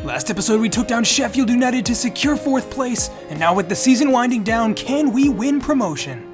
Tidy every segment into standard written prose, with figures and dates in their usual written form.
Last episode we took down Sheffield United to secure 4th place, and now with the season winding down, can we win promotion?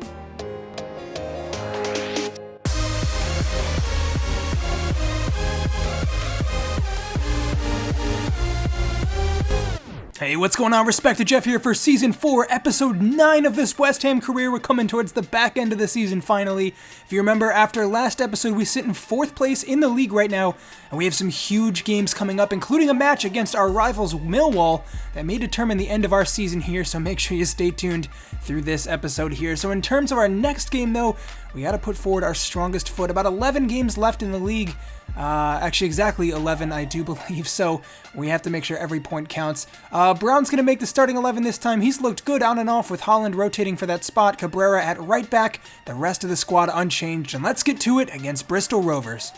Hey, what's going on? Respected Jeff here for Season 4, Episode 9 of this West Ham career. We're coming towards the back end of the season finally. If you remember, after last episode, we sit in 4th place in the league right now, and we have some huge games coming up, including a match against our rivals Millwall that may determine the end of our season here, so make sure you stay tuned through this episode here. So in terms of our next game, though, we got to put forward our strongest foot. About 11 games left in the league. Actually, exactly 11, I do believe, so we have to make sure every point counts. Brown's going to make the starting 11 this time. He's looked good on and off with Holland rotating for that spot, Cabrera at right back, the rest of the squad unchanged, and let's get to it against Bristol Rovers.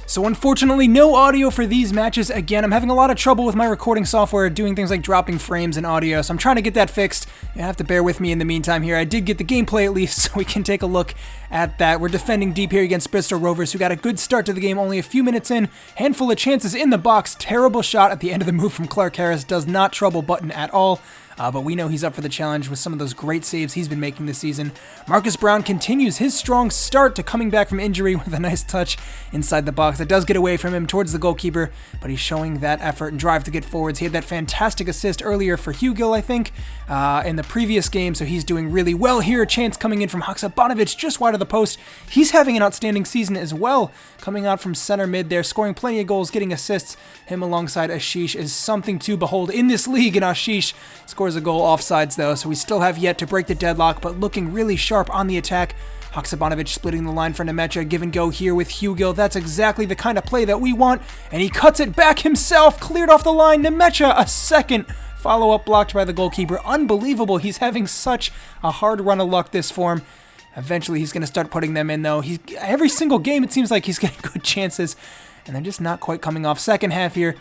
So unfortunately, no audio for these matches. Again, I'm having a lot of trouble with my recording software doing things like dropping frames in audio, so I'm trying to get that fixed. You have to bear with me in the meantime here. I did get the gameplay at least, so we can take a look at that. We're defending deep here against Bristol Rovers, who got a good start to the game only a few minutes in. Handful of chances in the box. Terrible shot at the end of the move from Clark Harris. Does not trouble Button at all. But we know he's up for the challenge with some of those great saves he's been making this season. Marcus Brown continues his strong start to coming back from injury with a nice touch inside the box. It does get away from him towards the goalkeeper, but he's showing that effort and drive to get forwards. He had that fantastic assist earlier for Hugill, I think, in the previous game, so he's doing really well here. A chance coming in from Haksabanovic just wide of the post. He's having an outstanding season as well, coming out from center mid there, scoring plenty of goals, getting assists. Him alongside Ashish is something to behold in this league, and Ashish scores a goal offsides though, so we still have yet to break the deadlock, but looking really sharp on the attack. Haksabanovic splitting the line for Nmecha, give and go here with Hugill. That's exactly the kind of play that we want, and he cuts it back himself, cleared off the line. Nmecha, a second follow-up blocked by the goalkeeper. Unbelievable, he's having such a hard run of luck this form. Eventually he's going to start putting them in though. Every single game it seems like he's getting good chances, and they're just not quite coming off. Second half here.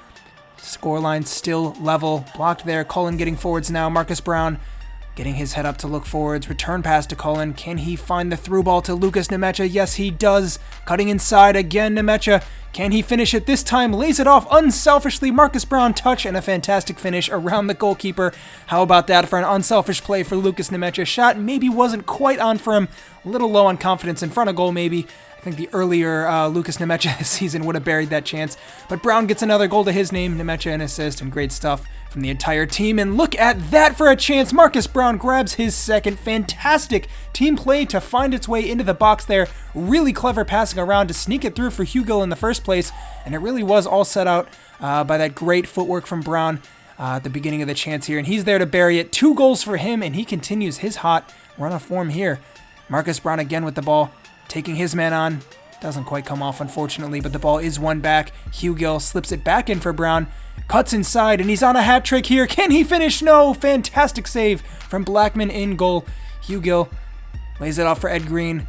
Scoreline still level. Blocked there. Cullen getting forwards now. Marcus Brown getting his head up to look forwards. Return pass to Cullen. Can he find the through ball to Lucas Nmecha? Yes, he does. Cutting inside again. Nmecha. Can he finish it this time? Lays it off unselfishly. Marcus Brown touch and a fantastic finish around the goalkeeper. How about that for an unselfish play for Lucas Nmecha? Shot maybe wasn't quite on for him. A little low on confidence in front of goal maybe. I think the earlier Lucas Nmecha this season would have buried that chance. But Brown gets another goal to his name. Nmecha an assist, and great stuff from the entire team. And look at that for a chance. Marcus Brown grabs his second. Fantastic team play to find its way into the box there. Really clever passing around to sneak it through for Hugill in the first place. And it really was all set out by that great footwork from Brown at the beginning of the chance here. And he's there to bury it. 2 goals for him, and he continues his hot run of form here. Marcus Brown again with the ball. Taking his man on. Doesn't quite come off, unfortunately, but the ball is won back. Hugill slips it back in for Brown. Cuts inside, and he's on a hat trick here. Can he finish? No! Fantastic save from Blackman in goal. Hugill lays it off for Ed Green.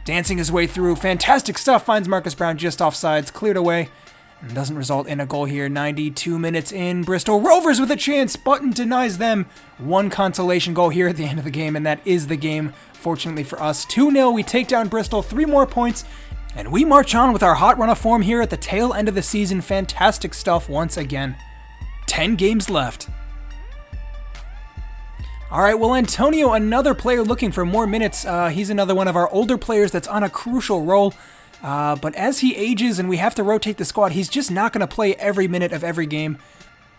Dancing his way through. Fantastic stuff. Finds Marcus Brown just offsides. Cleared away. And doesn't result in a goal here. 92 minutes in. Bristol Rovers with a chance. Button denies them. 1 consolation goal here at the end of the game, and that is the game. Fortunately for us, 2-0, we take down Bristol, 3 more points, and we march on with our hot run of form here at the tail end of the season. Fantastic stuff once again. 10 games left. All right, well, Antonio, another player looking for more minutes. He's another one of our older players that's on a crucial role, but as he ages and we have to rotate the squad, he's just not going to play every minute of every game.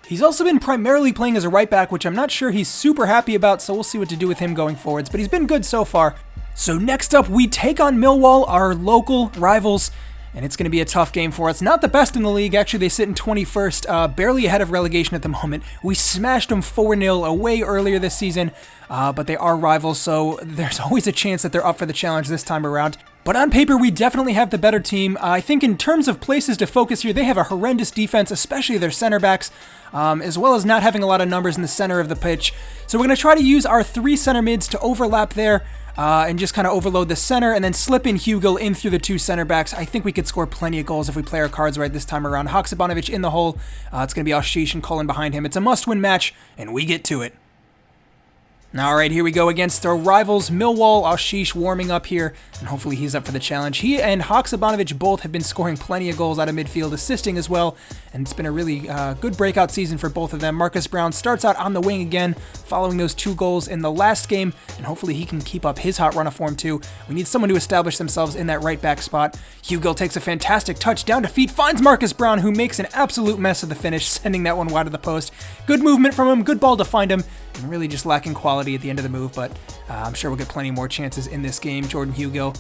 He's also been primarily playing as a right back, which I'm not sure he's super happy about, so we'll see what to do with him going forwards, but he's been good so far. So next up, we take on Milwall, our local rivals, and it's going to be a tough game for us. Not the best in the league. Actually, they sit in 21st, barely ahead of relegation at the moment. We smashed them 4-0 away earlier this season, but they are rivals, so there's always a chance that they're up for the challenge this time around. But on paper, we definitely have the better team. I think in terms of places to focus here, they have a horrendous defense, especially their center backs, as well as not having a lot of numbers in the center of the pitch. So we're going to try to use our 3 center mids to overlap there and just kind of overload the center and then slip in Hugill in through the 2 center backs. I think we could score plenty of goals if we play our cards right this time around. Haksabanovic in the hole. It's going to be Ashish and Cullen behind him. It's a must-win match, and we get to it. All right, here we go against our rivals, Milwall. Ashish warming up here, and hopefully he's up for the challenge. He and Haksabanovic both have been scoring plenty of goals out of midfield, assisting as well, and it's been a really good breakout season for both of them. Marcus Brown starts out on the wing again, following those 2 goals in the last game, and hopefully he can keep up his hot run of form too. We need someone to establish themselves in that right back spot. Hugill takes a fantastic touch down to feet, finds Marcus Brown, who makes an absolute mess of the finish, sending that one wide of the post. Good movement from him, good ball to find him, and really just lacking quality at the end of the move, but I'm sure we'll get plenty more chances in this game. Jordan Hugill,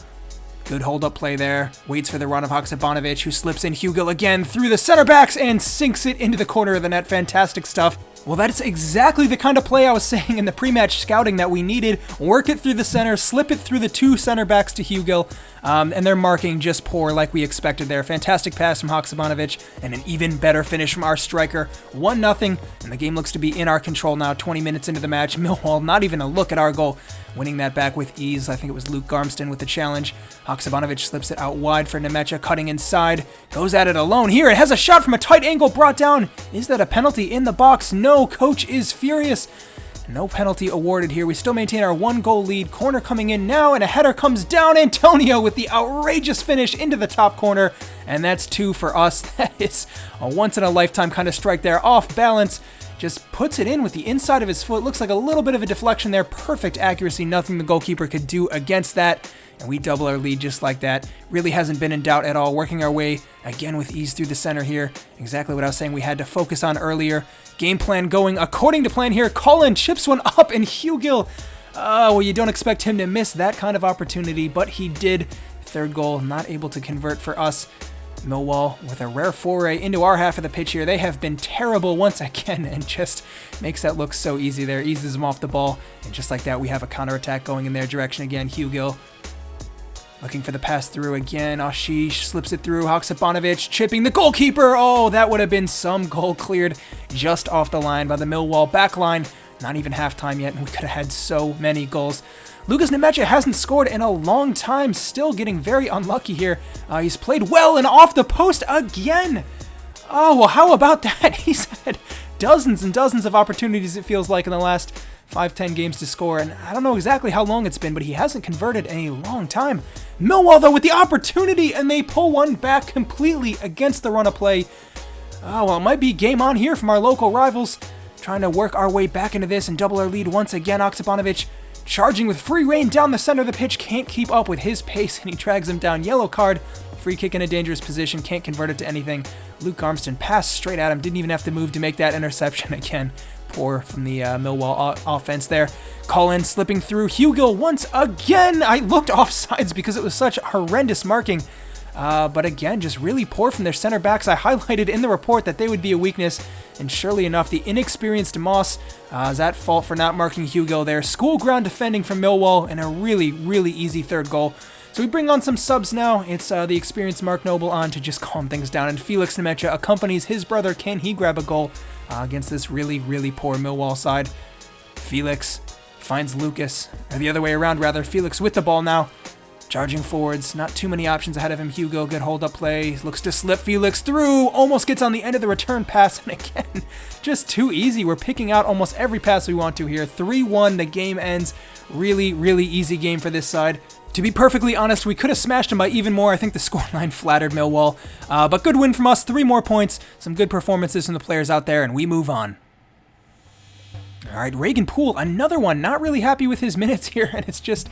good hold-up play there. Waits for the run of Haksabanovic, who slips in. Hugill again through the center backs and sinks it into the corner of the net. Fantastic stuff. Well, that's exactly the kind of play I was saying in the pre-match scouting that we needed. Work it through the center, slip it through the 2 center backs to Hugill, and their marking just poor like we expected there. Fantastic pass from Haksabanovic and an even better finish from our striker. 1-0, and the game looks to be in our control now. 20 minutes into the match. Milwall, not even a look at our goal, winning that back with ease. I think it was Luke Garmston with the challenge. Haksabanovic slips it out wide for Nmecha, cutting inside. Goes at it alone here. It has a shot from a tight angle brought down. Is that a penalty in the box? No. Coach is furious. No penalty awarded here. We still maintain our 1-goal lead. Corner coming in now, and a header comes down. Antonio with the outrageous finish into the top corner, and that's 2 for us. That is a once-in-a-lifetime kind of strike there. Off balance. Just puts it in with the inside of his foot. Looks like a little bit of a deflection there. Perfect accuracy. Nothing the goalkeeper could do against that. And we double our lead just like that. Really hasn't been in doubt at all. Working our way again with ease through the center here. Exactly what I was saying we had to focus on earlier. Game plan going according to plan here. Colin chips one up, and Hugill, well, you don't expect him to miss that kind of opportunity, but he did. 3rd goal, not able to convert for us. Milwall with a rare foray into our half of the pitch here. They have been terrible once again, and just makes that look so easy there. Eases them off the ball, and just like that, we have a counterattack going in their direction again. Hugill looking for the pass through again. Ashish slips it through. Haksabanovic chipping the goalkeeper. Oh, that would have been some goal cleared just off the line by the Milwall back line. Not even halftime yet, and we could have had so many goals. Lucas Nmecha hasn't scored in a long time, still getting very unlucky here. He's played well and off the post again. Oh, well, how about that? He's had dozens and dozens of opportunities, it feels like, in the last 5-10 games to score, and I don't know exactly how long it's been, but he hasn't converted in a long time. Milwall, though, with the opportunity, and they pull one back completely against the run of play. Oh, well, it might be game on here from our local rivals. Trying to work our way back into this and double our lead once again. Haksabanovic charging with free rein down the center of the pitch, can't keep up with his pace, and he drags him down. Yellow card, free kick in a dangerous position, can't convert it to anything. Luke Garmston passed straight at him, didn't even have to move to make that interception again. Poor from the Milwall offense there. Colin slipping through. Hugill once again. I looked offsides because it was such horrendous marking. But again, just really poor from their center backs. I highlighted in the report that they would be a weakness, and surely enough, the inexperienced Moss is at fault for not marking Hugill there. School ground defending from Milwall, and a really, really easy 3rd goal. So we bring on some subs now. It's the experienced Mark Noble on to just calm things down, and Felix Nmecha accompanies his brother. Can he grab a goal against this really, really poor Milwall side? Felix finds Lucas, or the other way around rather. Felix with the ball now. Charging forwards, not too many options ahead of him. Hugill, good hold-up play, looks to slip Felix through, almost gets on the end of the return pass, and again, just too easy. We're picking out almost every pass we want to here. 3-1, the game ends. Really, really easy game for this side. To be perfectly honest, we could have smashed them by even more. I think the scoreline flattered Milwall, but good win from us, 3 more points, some good performances from the players out there, and we move on. All right, Reagan Poole, another one, not really happy with his minutes here, and it's just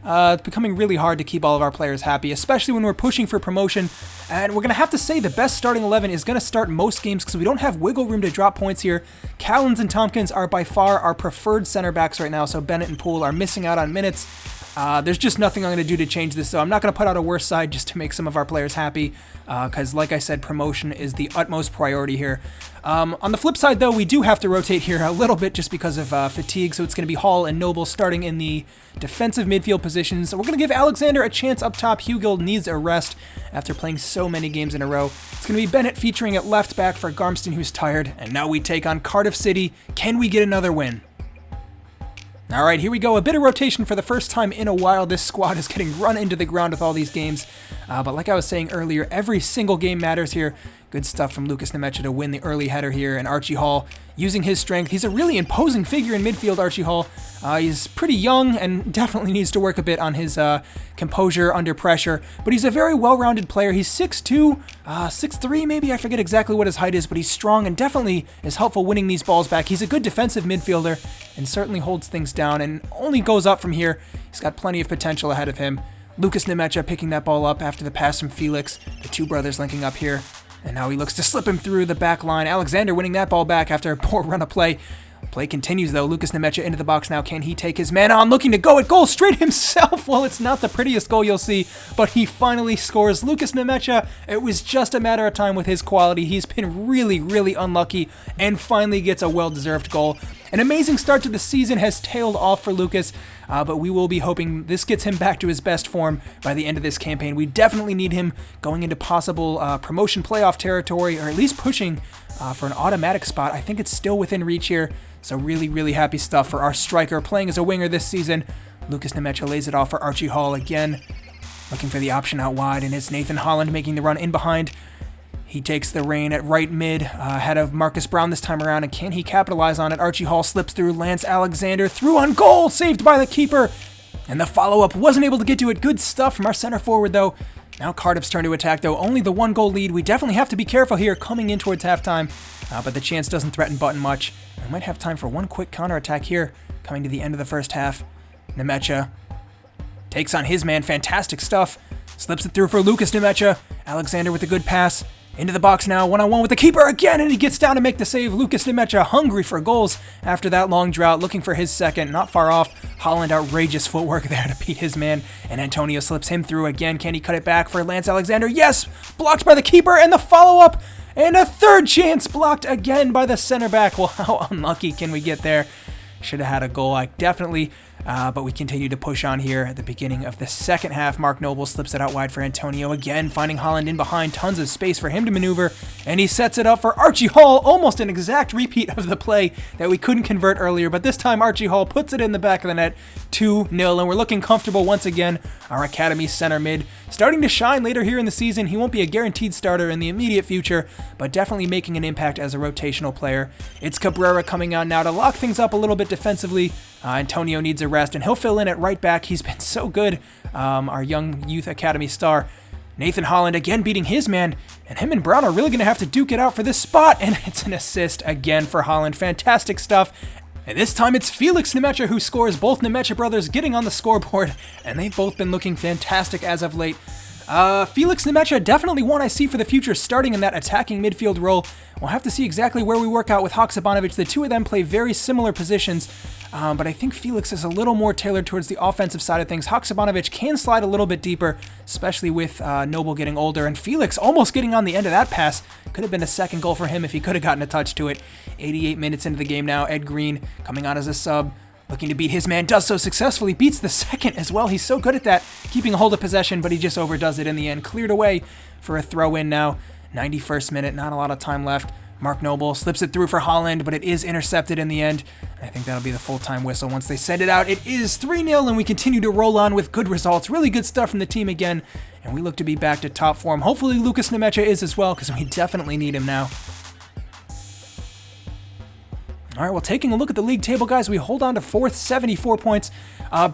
becoming really hard to keep all of our players happy, especially when we're pushing for promotion. And we're going to have to say the best starting 11 is going to start most games because we don't have wiggle room to drop points here. Callens and Tompkins are by far our preferred center backs right now, so Bennett and Poole are missing out on minutes. There's just nothing I'm going to do to change this, so I'm not going to put out a worse side just to make some of our players happy, because like I said, promotion is the utmost priority here. On the flip side, though, we do have to rotate here a little bit just because of fatigue, so it's going to be Hall and Noble starting in the defensive midfield positions. So we're going to give Alexander a chance up top. Hugill needs a rest after playing so many games in a row. It's going to be Bennett featuring at left back for Garmston, who's tired, and now we take on Cardiff City. Can we get another win? All right, here we go. A bit of rotation for the first time in a while. This squad is getting run into the ground with all these games. But like I was saying earlier, every single game matters here. Good stuff from Lucas Nmecha to win the early header here, and Archie Hall using his strength. He's a really imposing figure in midfield, Archie Hall. He's pretty young and definitely needs to work a bit on his composure under pressure, but he's a very well-rounded player. He's 6'2", 6'3", maybe, I forget exactly what his height is, but he's strong and definitely is helpful winning these balls back. He's a good defensive midfielder and certainly holds things down and only goes up from here. He's got plenty of potential ahead of him. Lucas Nmecha picking that ball up after the pass from Felix. The two brothers linking up here. And now he looks to slip him through the back line. Alexander winning that ball back after a poor run of play. Play continues, though. Lucas Nmecha into the box now. Can he take his man on? Looking to go at goal straight himself. Well, it's not the prettiest goal you'll see, but he finally scores. Lucas Nmecha, it was just a matter of time with his quality. He's been really, really unlucky and finally gets a well-deserved goal. An amazing start to the season has tailed off for Lucas, but we will be hoping this gets him back to his best form by the end of this campaign. We definitely need him going into possible promotion playoff territory, or at least pushing for an automatic spot. I think it's still within reach here, so really, really happy stuff for our striker playing as a winger this season. Lucas Nmecha lays it off for Archie Hall again, looking for the option out wide, and it's Nathan Holland making the run in behind. He takes the reign at right mid, ahead of Marcus Brown this time around, and can he capitalize on it? Archie Hall slips through, Lance Alexander through on goal, saved by the keeper, and the follow-up wasn't able to get to it. Good stuff from our center forward, though. Now Cardiff's turn to attack, though. Only the 1-goal lead. We definitely have to be careful here coming in towards halftime, but the chance doesn't threaten Button much. We might have time for one quick counterattack here, coming to the end of the first half. Nmecha takes on his man. Fantastic stuff. Slips it through for Lucas Nmecha. Alexander with a good pass. Into the box now, one-on-one with the keeper again, and he gets down to make the save. Lucas Nmecha hungry for goals after that long drought, looking for his second, not far off. Holland, outrageous footwork there to beat his man, and Antonio slips him through again. Can he cut it back for Lance Alexander? Yes! Blocked by the keeper, and the follow-up, and a third chance blocked again by the center back. Well, how unlucky can we get there? Should have had a goal, definitely, but we continue to push on here at the beginning of the second half. Mark Noble slips it out wide for Antonio again, finding Holland in behind, tons of space for him to maneuver, and he sets it up for Archie Hall, almost an exact repeat of the play that we couldn't convert earlier, but this time Archie Hall puts it in the back of the net, 2-0, and we're looking comfortable once again. Our academy center mid starting to shine later here in the season. He won't be a guaranteed starter in the immediate future, but definitely making an impact as a rotational player. It's Cabrera coming on now to lock things up a little bit defensively. Antonio needs a rest, and he'll fill in at right back. He's been so good, our young youth academy star. Nathan Holland again beating his man, and him and Brown are really going to have to duke it out for this spot, and it's an assist again for Holland. Fantastic stuff. And this time it's Felix Nmecha who scores. Both Nmecha brothers getting on the scoreboard, and they've both been looking fantastic as of late. Felix Nmecha, definitely one I see for the future starting in that attacking midfield role. We'll have to see exactly where we work out with Haksabanovic. The two of them play very similar positions, but I think Felix is a little more tailored towards the offensive side of things. Haksabanovic can slide a little bit deeper, especially with Noble getting older, and Felix almost getting on the end of that pass. Could have been a second goal for him if he could have gotten a touch to it. 88 minutes into the game now, Ed Green coming on as a sub. Looking to beat his man, does so successfully, beats the second as well. He's so good at that, keeping a hold of possession, but he just overdoes it in the end. Cleared away for a throw-in now. 91st minute, not a lot of time left. Mark Noble slips it through for Holland, but it is intercepted in the end. I think that'll be the full-time whistle once they send it out. It is 3-0, and we continue to roll on with good results. Really good stuff from the team again, and we look to be back to top form. Hopefully Lucas Nmecha is as well, because we definitely need him now. All right, well, taking a look at the league table, guys, we hold on to 4th, 74 points.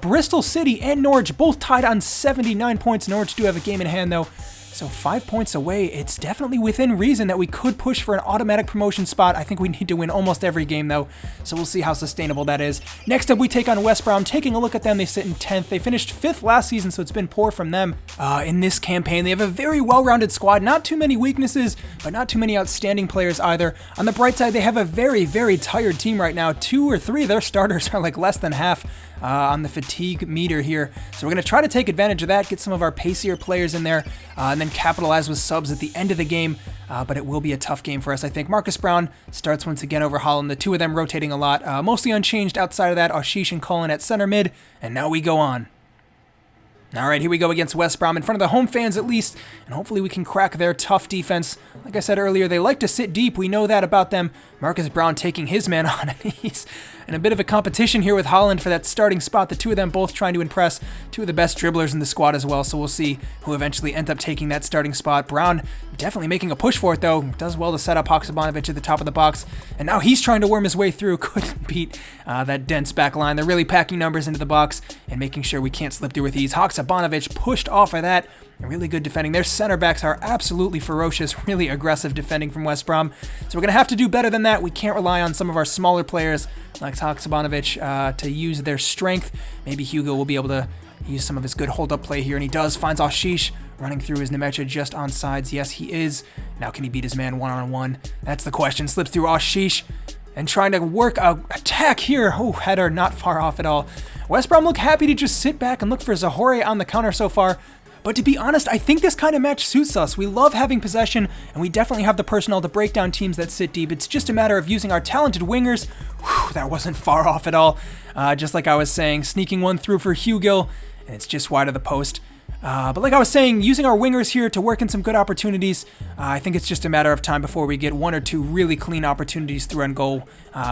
Bristol City and Norwich both tied on 79 points. Norwich do have a game in hand, though, so 5 points away. It's definitely within reason that we could push for an automatic promotion spot. I think we need to win almost every game, though, so we'll see how sustainable that is. Next up, we take on West Brom. Taking a look at them, they sit in 10th. They finished 5th last season, so it's been poor from them in this campaign. They have a very well-rounded squad. Not too many weaknesses, but not too many outstanding players either. On the bright side, they have a very, very tired team right now. 2 or 3 of their starters are like less than half on the fatigue meter here. So we're going to try to take advantage of that, get some of our pacier players in there, and then capitalize with subs at the end of the game. But it will be a tough game for us, I think. Marcus Brown starts once again over Holland, the two of them rotating a lot. Mostly unchanged outside of that, Ashish and Cullen at center mid, and now we go on. All right, here we go against West Brom, in front of the home fans at least, and hopefully we can crack their tough defense. Like I said earlier, they like to sit deep. We know that about them. Marcus Brown taking his man on, and in a bit of a competition here with Holland for that starting spot. The two of them both trying to impress, two of the best dribblers in the squad as well, so we'll see who eventually ends up taking that starting spot. Brown definitely making a push for it, though. Does well to set up Haksabanovic at the top of the box, and now he's trying to worm his way through. Couldn't beat that dense back line. They're really packing numbers into the box and making sure we can't slip through with ease. Haksabanovic pushed off of that. Really good defending. Their center backs are absolutely ferocious, really aggressive defending from West Brom. So we're going to have to do better than that. We can't rely on some of our smaller players like Haksabanovic to use their strength. Maybe Hugo will be able to use some of his good hold-up play here, and he does. Finds Ashish running through his Nmecha just on sides. Yes, he is. Now can he beat his man one-on-one? That's the question. Slips through Ashish and trying to work an attack here. Oh, header not far off at all. West Brom look happy to just sit back and look for Zahore on the counter so far. But to be honest, I think this kind of match suits us. We love having possession, and we definitely have the personnel to break down teams that sit deep. It's just a matter of using our talented wingers. Whew, that wasn't far off at all. Just like I was saying, sneaking one through for Hugo, and it's just wide of the post. But like I was saying, using our wingers here to work in some good opportunities, I think it's just a matter of time before we get one or two really clean opportunities through on goal.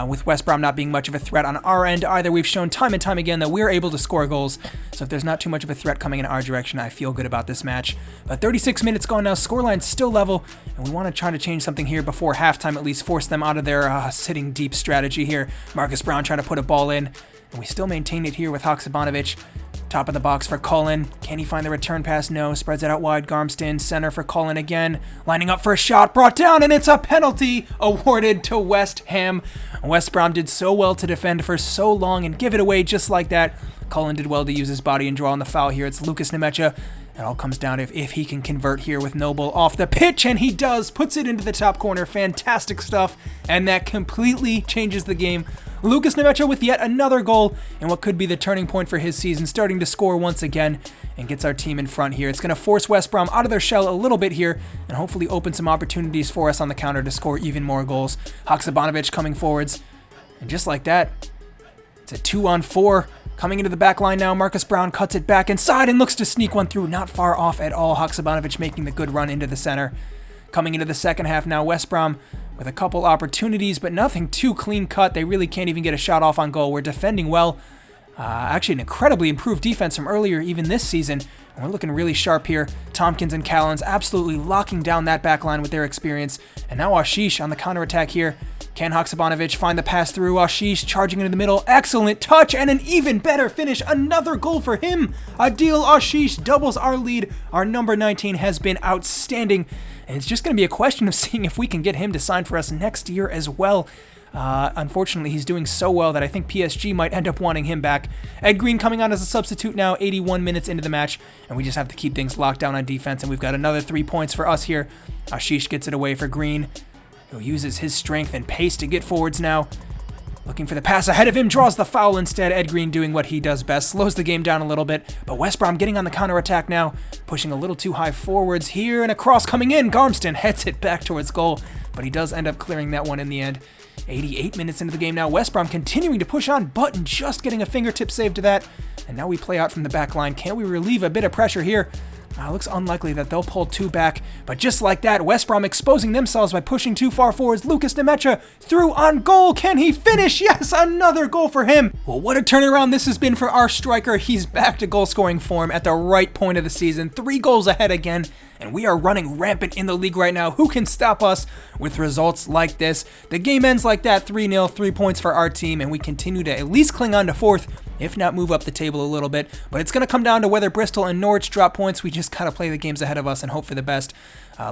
With West Brom not being much of a threat on our end either, we've shown time and time again that we're able to score goals. So if there's not too much of a threat coming in our direction, I feel good about this match. But 36 minutes gone now, scoreline's still level, and we want to try to change something here before halftime, at least force them out of their sitting deep strategy here. Marcus Brown trying to put a ball in, and we still maintain it here with Haksabanovic. Top of the box for Cullen. Can he find the return pass? No. Spreads it out wide. Garmston, center for Cullen again. Lining up for a shot. Brought down, and it's a penalty awarded to West Ham. West Brom did so well to defend for so long and give it away just like that. Cullen did well to use his body and draw on the foul here. It's Lucas Nmecha. It all comes down to if he can convert here with Noble off the pitch, and he does. Puts it into the top corner. Fantastic stuff, and that completely changes the game. Lucas Nmecha with yet another goal and what could be the turning point for his season, starting to score once again and gets our team in front here. It's going to force West Brom out of their shell a little bit here and hopefully open some opportunities for us on the counter to score even more goals. Haksabanovic coming forwards, and just like that, it's a 2-on-4. Coming into the back line now, Marcus Brown cuts it back inside and looks to sneak one through. Not far off at all. Haksabanovic making the good run into the center. Coming into the second half now, West Brom with a couple opportunities, but nothing too clean cut. They really can't even get a shot off on goal. We're defending well. Actually, an incredibly improved defense from earlier, even this season. And we're looking really sharp here. Tompkins and Callens absolutely locking down that back line with their experience. And now Ashish on the counterattack here. Can Haksabanovic find the pass through? Ashish charging into the middle. Excellent touch and an even better finish. Another goal for him. Adil Ashish doubles our lead. Our number 19 has been outstanding. And it's just going to be a question of seeing if we can get him to sign for us next year as well. Unfortunately, he's doing so well that I think PSG might end up wanting him back. Ed Green coming on as a substitute now, 81 minutes into the match, and we just have to keep things locked down on defense, and we've got another 3 points for us here. Ashish gets it away for Green, who uses his strength and pace to get forwards now. Looking for the pass ahead of him, draws the foul instead. Ed Green doing what he does best, slows the game down a little bit, but West Brom getting on the counterattack now, pushing a little too high forwards here, and a cross coming in. Garmston heads it back towards goal, but he does end up clearing that one in the end. 88 minutes into the game now, West Brom continuing to push on, Button just getting a fingertip save to that, and now we play out from the back line. Can we relieve a bit of pressure here? Looks unlikely that they'll pull two back, but just like that, West Brom exposing themselves by pushing too far forwards. Lucas Nmecha through on goal. Can he finish? Yes, another goal for him. Well, what a turnaround this has been for our striker. He's back to goal-scoring form at the right point of the season. 3 goals ahead again, and we are running rampant in the league right now. Who can stop us with results like this? The game ends like that, 3-0, 3 points for our team, and we continue to at least cling on to 4th, if not move up the table a little bit. But it's going to come down to whether Bristol and Norwich drop points. We just got to play the games ahead of us and hope for the best.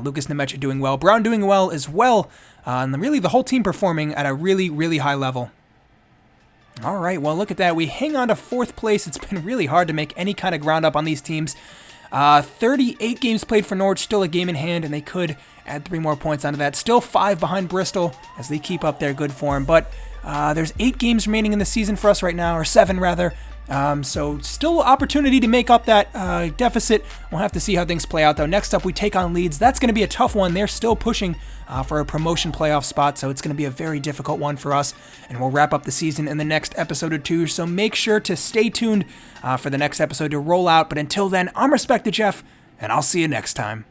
Lucas Nmecha doing well. Brown doing well as well. And really the whole team performing at a really, really high level. All right, well, look at that. We hang on to 4th place. It's been really hard to make any kind of ground up on these teams. 38 games played for Norwich, still a game in hand, and they could add 3 more points onto that. Still 5 behind Bristol as they keep up their good form. But there's 8 games remaining in the season for us right now, or 7 rather. So still opportunity to make up that deficit. We'll have to see how things play out though. Next up we take on Leeds. That's going to be a tough one. They're still pushing for a promotion playoff spot, so it's going to be a very difficult one for us. And we'll wrap up the season in the next episode or 2. So make sure to stay tuned for the next episode to roll out. But until then, I'm Respect the Jeff, and I'll see you next time.